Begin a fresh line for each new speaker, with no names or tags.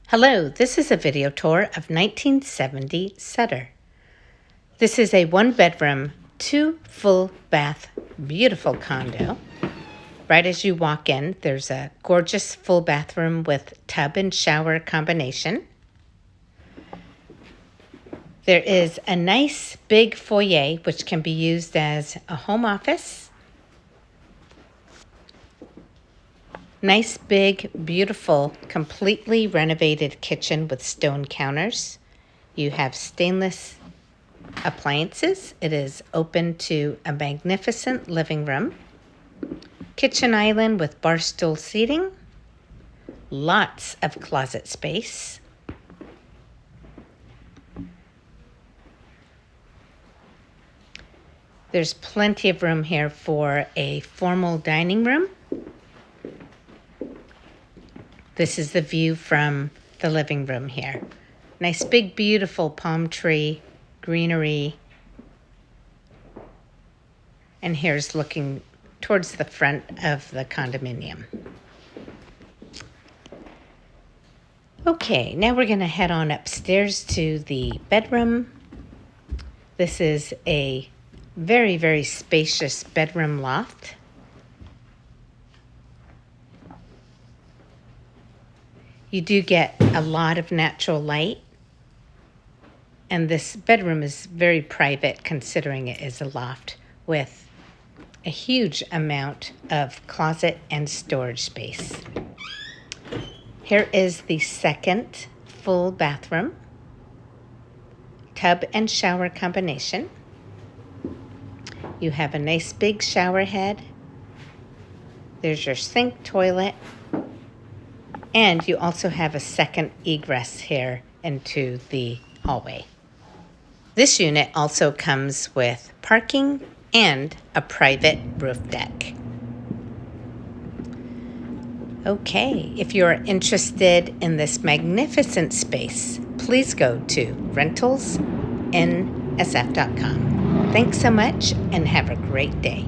Hello, this is a video tour of 1970 Sutter. This is a 1-bedroom, 2 full bath, beautiful condo. Right as you walk in, there's a gorgeous full bathroom with tub and shower combination. There is a nice big foyer which can be used as a home office. Nice, big, beautiful, completely renovated kitchen with stone counters. You have stainless appliances. It is open to a magnificent living room. Kitchen island with bar stool seating. Lots of closet space. There's plenty of room here for a formal dining room. This is the view from the living room here. Nice big beautiful palm tree, greenery. And here's looking towards the front of the condominium. Okay, now we're going to head on upstairs to the bedroom. This is a very, very spacious bedroom loft. You do get a lot of natural light, and this bedroom is very private considering it is a loft with a huge amount of closet and storage space. Here is the second full bathroom, tub and shower combination. You have a nice big shower head. There's your sink, toilet. And you also have a second egress here into the hallway. This unit also comes with parking and a private roof deck. Okay, if you're interested in this magnificent space, please go to rentalsinsf.com. Thanks so much and have a great day.